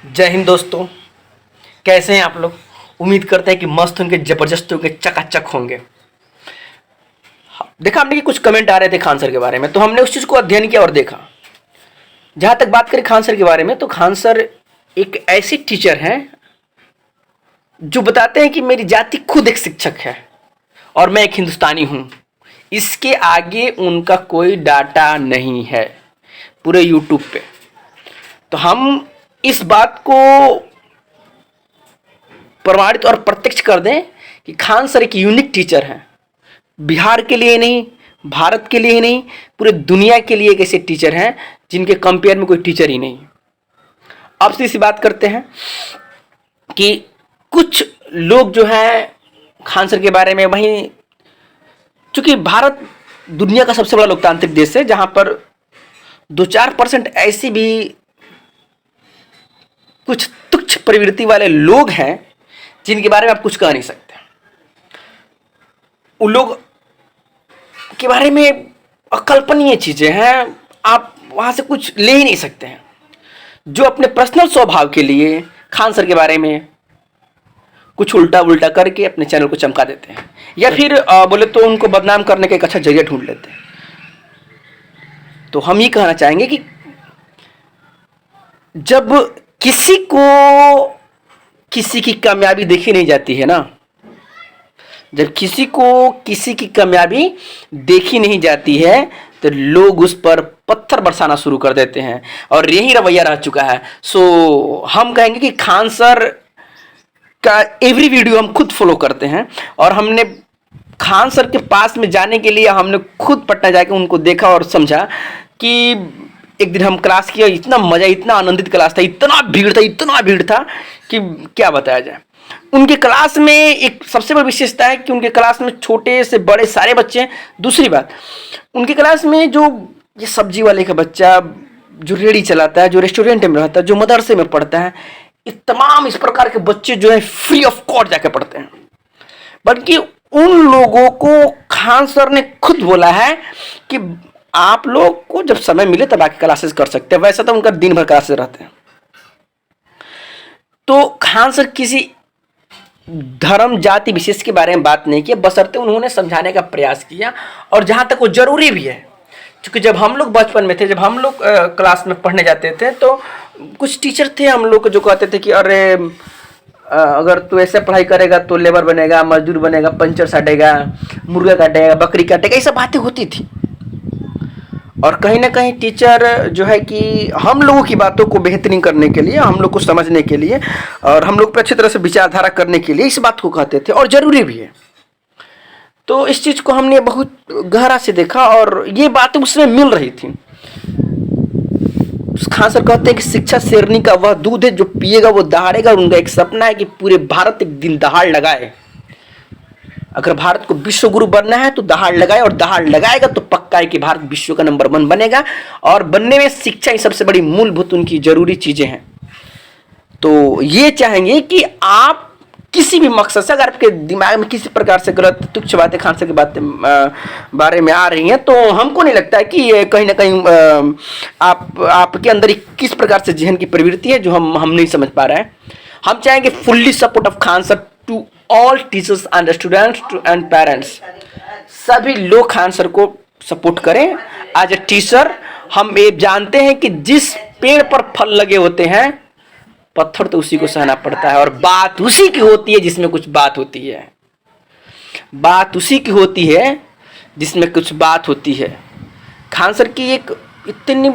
जय हिंद दोस्तों। कैसे हैं आप लोग? उम्मीद करते हैं कि मस्त होंगे, जबरदस्त होंगे, चकाचक होंगे। देखा हमने कि कुछ कमेंट आ रहे थे खान सर के बारे में, तो हमने उस चीज़ को अध्ययन किया और देखा। जहाँ तक बात करें खान सर के बारे में, तो खान सर एक ऐसे टीचर हैं जो बताते हैं कि मेरी जाति खुद एक शिक्षक है और मैं एक हिंदुस्तानी हूँ। इसके आगे उनका कोई डाटा नहीं है पूरे यूट्यूब पे। तो हम इस बात को प्रमाणित और प्रत्यक्ष कर दें कि खान सर एक यूनिक टीचर हैं। बिहार के लिए नहीं, भारत के लिए नहीं, पूरे दुनिया के लिए एक ऐसे टीचर हैं जिनके कंपेयर में कोई टीचर ही नहीं। अब सीधी सी बात करते हैं कि कुछ लोग जो हैं खान सर के बारे में, वहीं चूंकि भारत दुनिया का सबसे बड़ा लोकतांत्रिक देश है, जहां पर 2-4% ऐसी भी कुछ तुच्छ प्रवृत्ति वाले लोग हैं जिनके बारे में आप कुछ कह नहीं सकते। उन लोग के बारे में अकल्पनीय चीजें हैं, आप वहां से कुछ ले ही नहीं सकते हैं। जो अपने पर्सनल स्वभाव के लिए खान सर के बारे में कुछ उल्टा उल्टा करके अपने चैनल को चमका देते हैं, या फिर बोले तो उनको बदनाम करने का एक अच्छा जरिया ढूंढ लेते हैं। तो हम ये कहना चाहेंगे कि जब किसी को किसी की कामयाबी देखी नहीं जाती है ना, जब किसी को किसी की कामयाबी देखी नहीं जाती है, तो लोग उस पर पत्थर बरसाना शुरू कर देते हैं, और यही रवैया रह चुका है। सो हम कहेंगे कि खान सर का एवरी वीडियो हम खुद फॉलो करते हैं, और हमने खान सर के पास में जाने के लिए हमने खुद पटना जाकर उनको देखा और समझा कि एक दिन हम क्लास किया, इतना मजा, इतना आनंदित क्लास था, इतना भीड़ था कि क्या बताया जाए। उनके क्लास में एक सबसे बड़ी विशेषता है कि उनके क्लास में छोटे से बड़े सारे बच्चे हैं। दूसरी बात, उनके क्लास में जो ये सब्जी वाले का बच्चा, जो रेड़ी चलाता है, जो रेस्टोरेंट में रहता है, जो मदरसे में पढ़ता है, तमाम इस प्रकार के बच्चे जो है फ्री ऑफ कॉस्ट जाके पढ़ते हैं। बल्कि उन लोगों को खान सर ने खुद बोला है कि आप लोग को जब समय मिले तब आके क्लासेस कर सकते हैं। वैसे तो उनका दिन भर क्लासेस रहते हैं। तो खान सर किसी धर्म जाति विशेष के बारे में बात नहीं किया, बशर्ते उन्होंने समझाने का प्रयास किया, और जहां तक वो जरूरी भी है। क्योंकि जब हम लोग बचपन में थे, जब हम लोग क्लास में पढ़ने जाते थे, तो कुछ टीचर थे हम लोग को जो कहते थे कि अरे अगर तू ऐसे पढ़ाई करेगा तो लेबर बनेगा, मजदूर बनेगा, पंचर साटेगा, मुर्गा काटेगा, बकरी काटेगा, ये सब बातें होती थी। और कहीं ना कहीं टीचर जो है कि हम लोगों की बातों को बेहतरीन करने के लिए, हम लोग को समझने के लिए, और हम लोग पर अच्छी तरह से विचारधारा करने के लिए इस बात को कहते थे, और ज़रूरी भी है। तो इस चीज़ को हमने बहुत गहरा से देखा, और ये बातें उसमें मिल रही थी। खान सर कहते हैं कि शिक्षा शेरनी का वह दूध है जो पिएगा वो दहाड़ेगा, और उनका एक सपना है कि पूरे भारत एक दिन दहाड़ लगाए। अगर भारत को विश्व गुरु बनना है तो दहाड़ लगाए, और दहाड़ लगाएगा तो पक्का है कि भारत विश्व का नंबर 1 बनेगा। और बनने में शिक्षा ही सबसे बड़ी मूलभूत उनकी जरूरी चीजें हैं। तो ये चाहेंगे कि आप किसी भी मकसद से, अगर आपके दिमाग में किसी प्रकार से गलत तुच्छ बातें खान सर की बातें बारे में आ रही हैं, तो हमको नहीं लगता है कि ये कहीं ना कहीं आपके अंदर किस प्रकार से जहन की प्रवृत्ति है जो हम नहीं समझ पा रहे हैं। हम चाहेंगे fully support of Khan sir to all teachers and students and parents. सभी लोग खान सर को सपोर्ट करें एज ए टीचर। हम ये जानते हैं कि जिस पेड़ पर फल लगे होते हैं, पत्थर तो उसी को सहना पड़ता है, और बात उसी की होती है जिसमें कुछ बात होती है। बात उसी की होती है जिसमें कुछ बात होती है। खान सर की एक इतनी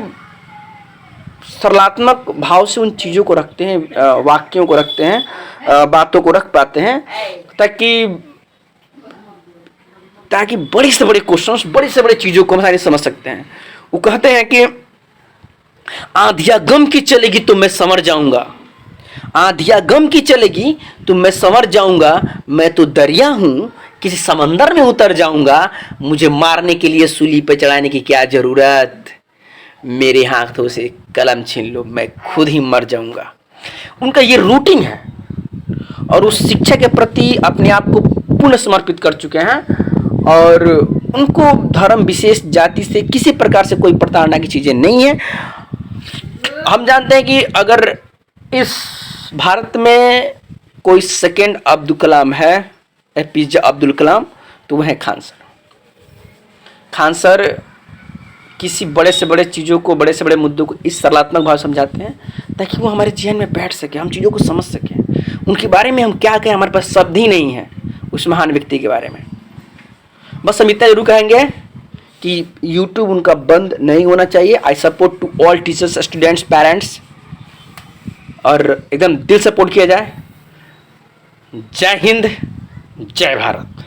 सरलात्मक भाव से उन चीज़ों को रखते हैं, वाक्यों को रखते हैं, बातों को रख पाते हैं, ताकि बड़ी से बड़े क्वेश्चंस, बड़ी से बड़ी चीज़ों को हम समझ सकते हैं। वो कहते हैं कि आंधिया गम की चलेगी तो मैं संवर जाऊंगा, आंधिया गम की चलेगी तो मैं संवर जाऊंगा, मैं तो दरिया हूं किसी समंदर में उतर जाऊंगा, मुझे मारने के लिए सूली पे चढ़ाने की क्या जरूरत, मेरे हाथों से कलम छीन लो, मैं खुद ही मर जाऊंगा। उनका ये रूटीन है, और उस शिक्षा के प्रति अपने आप को पूर्ण समर्पित कर चुके हैं, और उनको धर्म विशेष जाति से किसी प्रकार से कोई प्रताड़ना की चीज़ें नहीं है। हम जानते हैं कि अगर इस भारत में कोई सेकेंड अब्दुल कलाम है, एपीजे अब्दुल कलाम, तो वह है खान सर। खान सर किसी बड़े से बड़े चीज़ों को, बड़े से बड़े मुद्दों को इस सरलात्मक भाव समझाते हैं ताकि वो हमारे जहन में बैठ सके, हम चीज़ों को समझ सकें। उनके बारे में हम क्या कहें, हमारे पास शब्द ही नहीं है उस महान व्यक्ति के बारे में। बस हम इतना जरूर कहेंगे कि यूट्यूब उनका बंद नहीं होना चाहिए। I support to all teachers, students, parents, और एकदम दिल सपोर्ट किया जाए। जय हिंद, जय भारत।